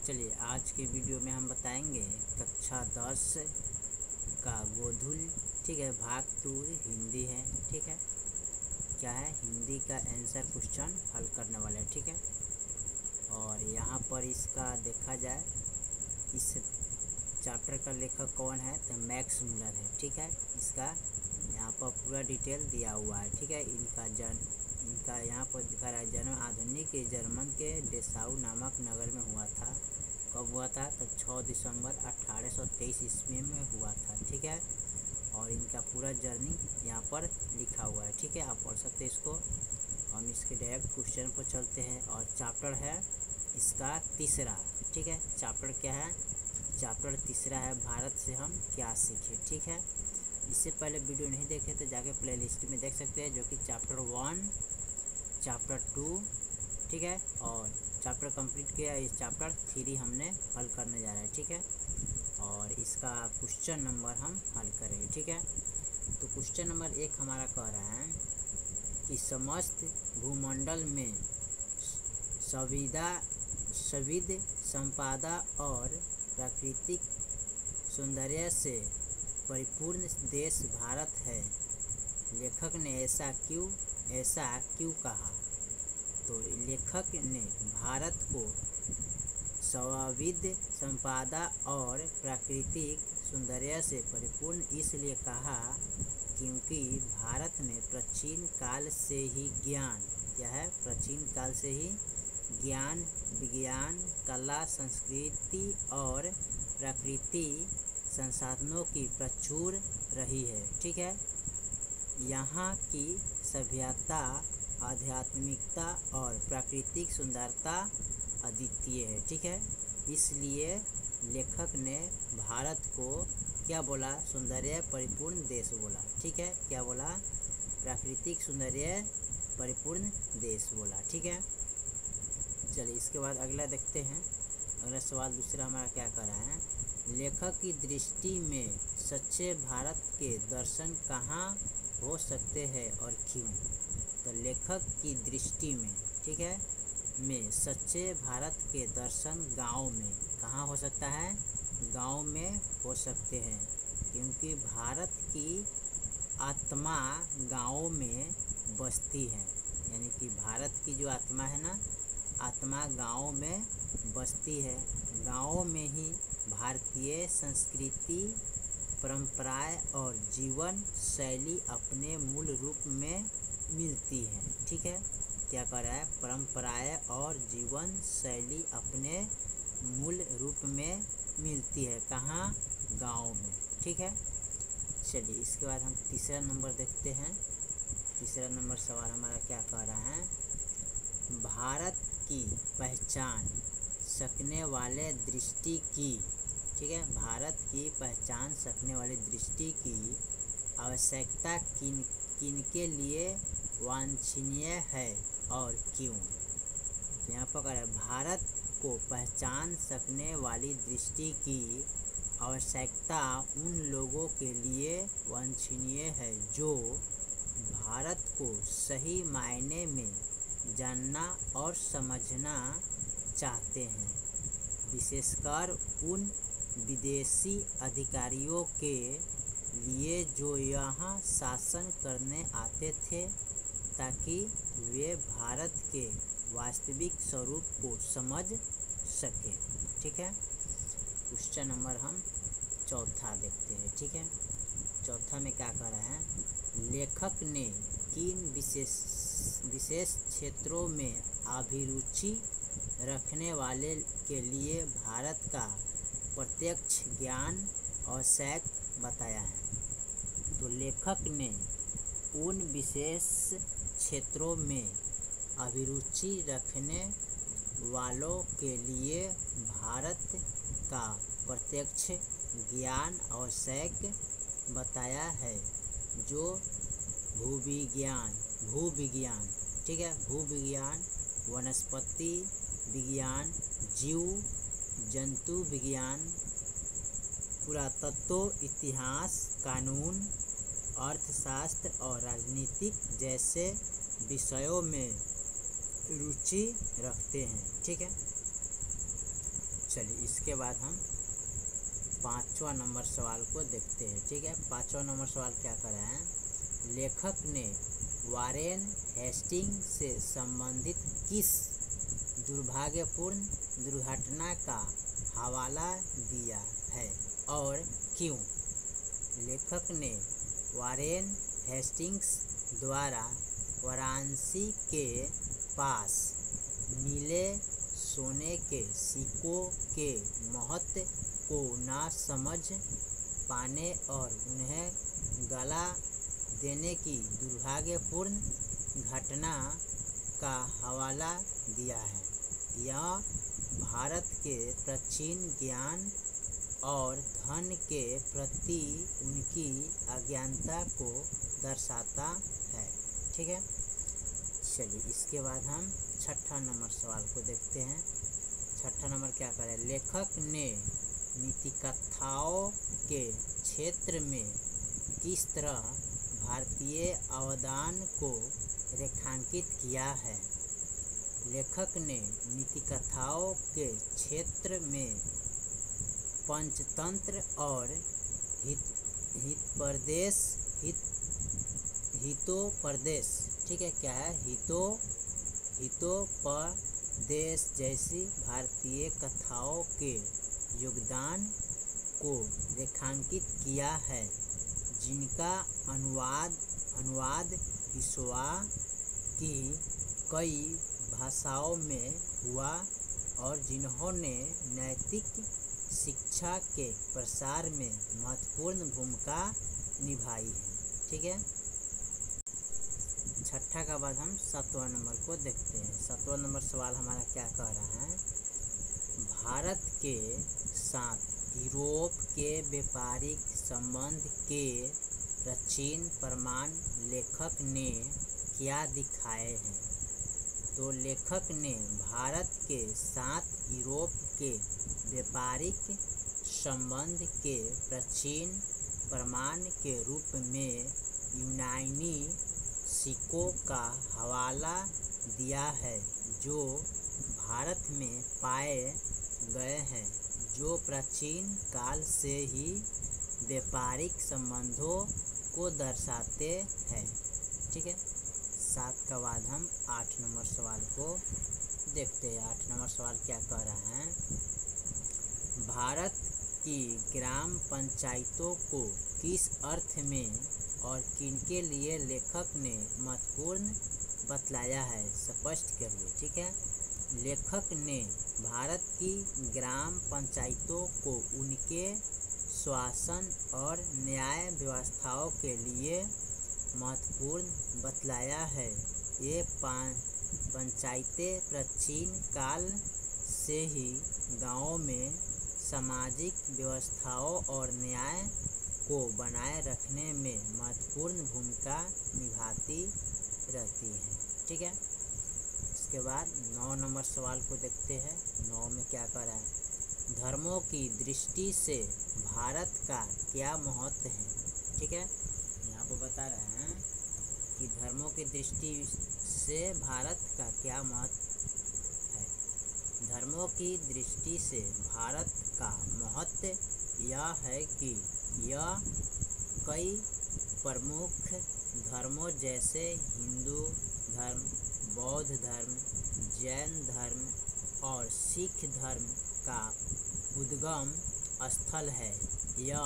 चलिए आज के वीडियो में हम बताएंगे कक्षा 10 का गोधुल, ठीक है, भाग 2 हिंदी है, ठीक है। क्या है, हिंदी का आंसर क्वेश्चन हल करने वाले हैं, ठीक है। और यहाँ पर इसका देखा जाए, इस चैप्टर का लेखक कौन है तो मैक्स मुलर है, ठीक है। इसका यहाँ पर पूरा डिटेल दिया हुआ है, ठीक है। इनका यहाँ पर दिखा रहा है जन्म आधुनिक जर्मन के डेसाउ नामक नगर में हुआ था। कब हुआ था तो 6 दिसंबर 1823 ईस्वी में हुआ था, ठीक है। और इनका पूरा जर्नी यहाँ पर लिखा हुआ है, ठीक है। आप पढ़ सकते हैं इसको। हम इसके डायरेक्ट क्वेश्चन पर चलते हैं और चैप्टर है इसका तीसरा, ठीक है। चैप्टर क्या है, चैप्टर तीसरा है भारत से हम क्या सीखे, ठीक है। इससे पहले वीडियो नहीं देखे तो जाके प्लेलिस्ट में देख सकते हैं, जो कि चैप्टर 1, चैप्टर 2, ठीक है। और चैप्टर कंप्लीट किया, इस चैप्टर 3 हमने हल करने जा रहे हैं, ठीक है। और इसका क्वेश्चन नंबर हम हल करेंगे, ठीक है। तो क्वेश्चन नंबर 1 हमारा कह रहा है कि समस्त भूमंडल में सविद संपदा और प्राकृतिक सौंदर्य से परिपूर्ण देश भारत है। लेखक ने ऐसा क्यों कहा। तो लेखक ने भारत को सविद संपदा और प्राकृतिक सौंदर्य से परिपूर्ण इसलिए कहा क्योंकि भारत में प्राचीन काल से ही ज्ञान, विज्ञान, कला, संस्कृति और प्राकृतिक संसाधनों की प्रचुर रही है, ठीक है। यहाँ की सभ्यता, आध्यात्मिकता और प्राकृतिक सुंदरता अद्वितीय है, ठीक है। इसलिए लेखक ने भारत को क्या बोला, सौंदर्य परिपूर्ण देश बोला, ठीक है। क्या बोला, प्राकृतिक सौंदर्य परिपूर्ण देश बोला, ठीक है। चलिए इसके बाद अगला देखते हैं। अगला सवाल दूसरा हमारा क्या कर रहा है, लेखक की दृष्टि में सच्चे भारत के दर्शन कहाँ हो सकते हैं और क्यों। तो लेखक की दृष्टि में, ठीक है, में सच्चे भारत के दर्शन गांव में कहाँ हो सकता है, गांव में हो सकते हैं, क्योंकि भारत की आत्मा गाँव में बसती है। यानी कि भारत की जो आत्मा है ना, आत्मा गाँव में बसती है। गाँव में ही भारतीय संस्कृति, परंपराएं और जीवन शैली अपने मूल रूप में मिलती है, ठीक है। क्या कर रहा है, परंपराएं और जीवन शैली अपने मूल रूप में मिलती है, कहाँ, गाँव में, ठीक है। चलिए इसके बाद हम तीसरा नंबर देखते हैं। तीसरा नंबर सवाल हमारा क्या कह रहा है, भारत की पहचान सकने वाले दृष्टि की, ठीक है, भारत की पहचान सकने वाली दृष्टि की आवश्यकता किनके लिए वांछनीय है और क्यों। तो यहाँ पर है, भारत को पहचान सकने वाली दृष्टि की आवश्यकता उन लोगों के लिए वांछनीय है जो भारत को सही मायने में जानना और समझना चाहते हैं, विशेषकर उन विदेशी अधिकारियों के लिए जो यहाँ शासन करने आते थे, ताकि वे भारत के वास्तविक स्वरूप को समझ सकें, ठीक है। क्वेश्चन नंबर हम चौथा देखते हैं, ठीक है। चौथा में क्या कर रहा है, लेखक ने किन विशेष क्षेत्रों में अभिरुचि रखने वाले के लिए भारत का प्रत्यक्ष ज्ञान आवश्यक बताया है। तो लेखक ने उन विशेष क्षेत्रों में अभिरुचि रखने वालों के लिए भारत का प्रत्यक्ष ज्ञान आवश्यक बताया है, जो भूविज्ञान, ठीक है, भूविज्ञान, वनस्पति विज्ञान, जीव जंतु विज्ञान, पुरातत्व, इतिहास, कानून, अर्थशास्त्र और राजनीतिक जैसे विषयों में रुचि रखते हैं, ठीक है। चलिए इसके बाद हम 5वां नंबर सवाल को देखते हैं। ठीक है, 5वां नंबर सवाल क्या कर रहे हैं, लेखक ने वारेन हेस्टिंग्स से संबंधित किस दुर्भाग्यपूर्ण दुर्घटना का हवाला दिया है और क्यों। लेखक ने वारेन हेस्टिंग्स द्वारा वाराणसी के पास नीले सोने के सिक्कों के महत्व को ना समझ पाने और उन्हें गला देने की दुर्भाग्यपूर्ण घटना का हवाला दिया है। यह भारत के प्राचीन ज्ञान और धन के प्रति उनकी अज्ञानता को दर्शाता है। ठीक है, चलिए इसके बाद हम 6ठा नंबर सवाल को देखते हैं। 6ठा नंबर क्या करें, लेखक ने नीतिकथाओं के क्षेत्र में किस तरह भारतीय अवदान को रेखांकित किया है। लेखक ने नीतिकथाओं के क्षेत्र में पंचतंत्र और हितोपदेश, ठीक है, क्या है, हितोपदेश जैसी भारतीय कथाओं के योगदान को रेखांकित किया है, जिनका अनुवाद विश्व की कई भाषाओं में हुआ और जिन्होंने नैतिक शिक्षा के प्रसार में महत्वपूर्ण भूमिका निभाई है। ठीक है, 6ठा का बाद हम 7वां नंबर को देखते हैं। 7वां नंबर सवाल हमारा क्या कह रहा है, भारत के साथ यूरोप के व्यापारिक संबंध के प्राचीन प्रमाण लेखक ने क्या दिखाए हैं। तो लेखक ने भारत के साथ यूरोप के व्यापारिक संबंध के प्राचीन प्रमाण के रूप में यूनानी सिक्कों का हवाला दिया है, जो भारत में पाए गए हैं, जो प्राचीन काल से ही व्यापारिक संबंधों को दर्शाते हैं। ठीक है, 7 का बाद हम 8 नंबर सवाल को देखते हैं। 8 नंबर सवाल क्या कह रहा है, भारत की ग्राम पंचायतों को किस अर्थ में और किनके लिए लेखक ने महत्वपूर्ण बतलाया है, स्पष्ट करिए। ठीक है, लेखक ने भारत की ग्राम पंचायतों को उनके शासन और न्याय व्यवस्थाओं के लिए महत्वपूर्ण बतलाया है। ये पंचायतें प्राचीन काल से ही गाँवों में सामाजिक व्यवस्थाओं और न्याय को बनाए रखने में महत्वपूर्ण भूमिका निभाती रहती हैं। ठीक है, इसके बाद 9 नंबर सवाल को देखते हैं। 9 में क्या कर रहा है, धर्मों की दृष्टि से भारत का क्या महत्व है। ठीक है, यहाँ पर बता रहे हैं कि धर्मों की दृष्टि से भारत का क्या महत्व है। धर्मों की दृष्टि से भारत का महत्व यह है कि यह कई प्रमुख धर्मों जैसे हिंदू धर्म, बौद्ध धर्म, जैन धर्म और सिख धर्म का उद्गम स्थल है। यह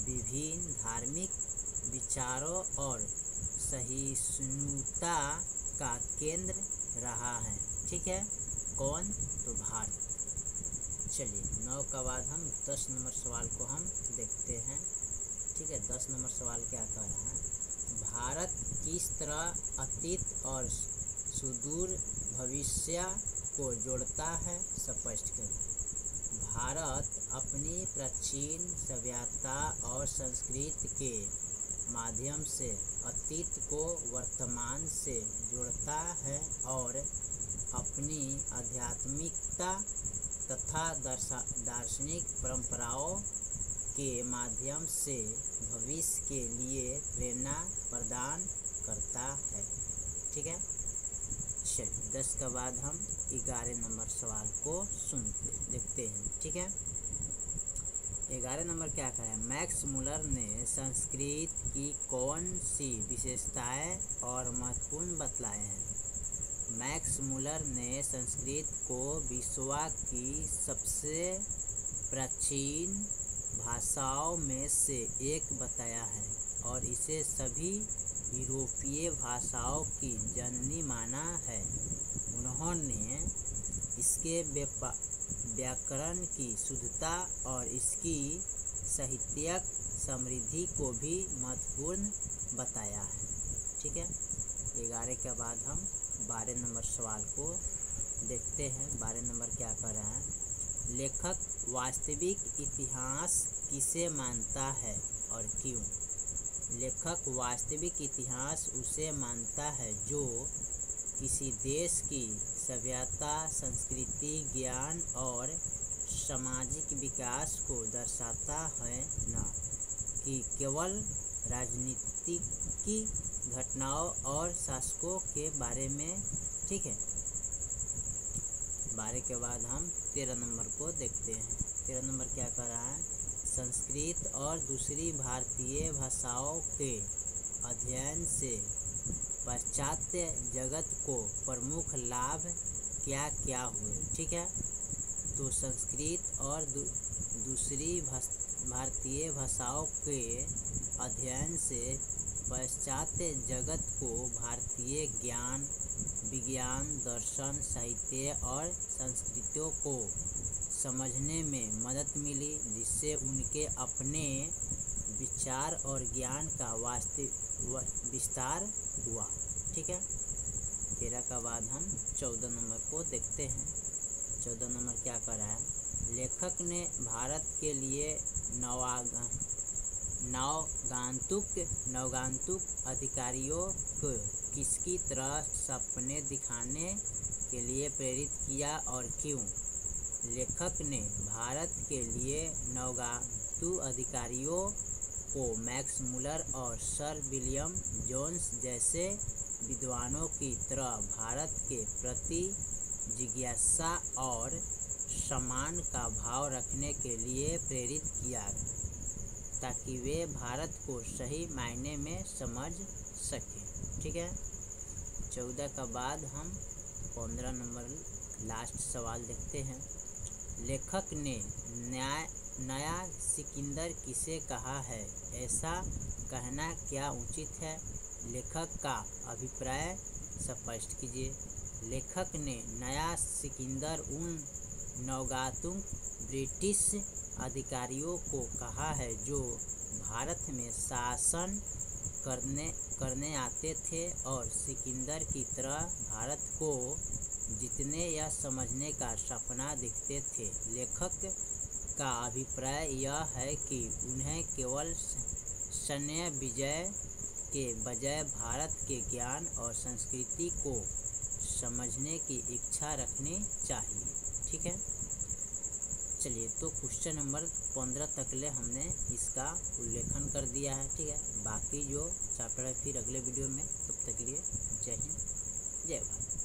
विभिन्न धार्मिक विचारों और सहिष्णुता का केंद्र रहा है। ठीक है, कौन, तो भारत। चलिए 9 का बाद हम 10 नंबर सवाल को हम देखते हैं। ठीक है, 10 नंबर सवाल क्या कह रहा है, भारत किस तरह अतीत और सुदूर भविष्य को जोड़ता है, स्पष्ट करें। भारत अपनी प्राचीन सभ्यता और संस्कृति के माध्यम से अतीत को वर्तमान से जोड़ता है और अपनी आध्यात्मिकता तथा दार्शनिक परंपराओं के माध्यम से भविष्य के लिए प्रेरणा प्रदान करता है। ठीक है, चलिए 10 के बाद हम 11 नंबर सवाल को सुनते देखते हैं। ठीक है, 11 नंबर क्या कहा है, मैक्स मुलर ने संस्कृत की कौन सी विशेषताएं और महत्वपूर्ण बतलाए हैं। मैक्स मुलर ने संस्कृत को विश्व की सबसे प्राचीन भाषाओं में से एक बताया है और इसे सभी यूरोपीय भाषाओं की जननी माना है। उन्होंने इसके व्याकरण की शुद्धता और इसकी साहित्यिक समृद्धि को भी महत्वपूर्ण बताया है। ठीक है, 11 के बाद हम 12 नंबर सवाल को देखते हैं। 12 नंबर क्या कर रहा है, लेखक वास्तविक इतिहास किसे मानता है और क्यों। लेखक वास्तविक इतिहास उसे मानता है जो किसी देश की सभ्यता, संस्कृति, ज्ञान और सामाजिक विकास को दर्शाता है, न कि केवल राजनीतिक घटनाओं और शासकों के बारे में। ठीक है, 12 के बाद हम 13 नंबर को देखते हैं। 13 नंबर क्या कर रहा है, संस्कृत और दूसरी भारतीय भाषाओं के अध्ययन से पाश्चात्य जगत को प्रमुख लाभ क्या क्या हुए। ठीक है, तो संस्कृत और दूसरी भारतीय भाषाओं के अध्ययन से पाश्चात्य जगत को भारतीय ज्ञान, विज्ञान, दर्शन, साहित्य और संस्कृतियों को समझने में मदद मिली, जिससे उनके अपने विचार और ज्ञान का विस्तार हुआ। ठीक है, 13 का बाद हम 14 नंबर को देखते हैं। 14 नंबर क्या कर रहा है, लेखक ने भारत के लिए नवगांतुक अधिकारियों को किसकी तरह सपने दिखाने के लिए प्रेरित किया और क्यों। लेखक ने भारत के लिए नवगांतुक अधिकारियों को मैक्स मुलर और सर विलियम जोन्स जैसे विद्वानों की तरह भारत के प्रति जिज्ञासा और सम्मान का भाव रखने के लिए प्रेरित किया, ताकि वे भारत को सही मायने में समझ सकें। ठीक है, 14 का बाद हम 15 नंबर लास्ट सवाल देखते हैं। लेखक ने नया सिकंदर किसे कहा है, ऐसा कहना क्या उचित है। लेखक का अभिप्राय स्पष्ट कीजिए। लेखक ने नया सिकंदर उन नवगांतुक ब्रिटिश अधिकारियों को कहा है जो भारत में शासन करने आते थे और सिकंदर की तरह भारत को जीतने या समझने का सपना देखते थे। लेखक का अभिप्राय यह है कि उन्हें केवल सैन्य विजय के बजाय भारत के ज्ञान और संस्कृति को समझने की इच्छा रखनी चाहिए। ठीक है, चलिए, तो क्वेश्चन नंबर 15 तक ले हमने इसका उल्लेखन कर दिया है। ठीक है, बाकी जो चैप्टर है फिर अगले वीडियो में। तब तक के लिए जय हिंद, जय भारत।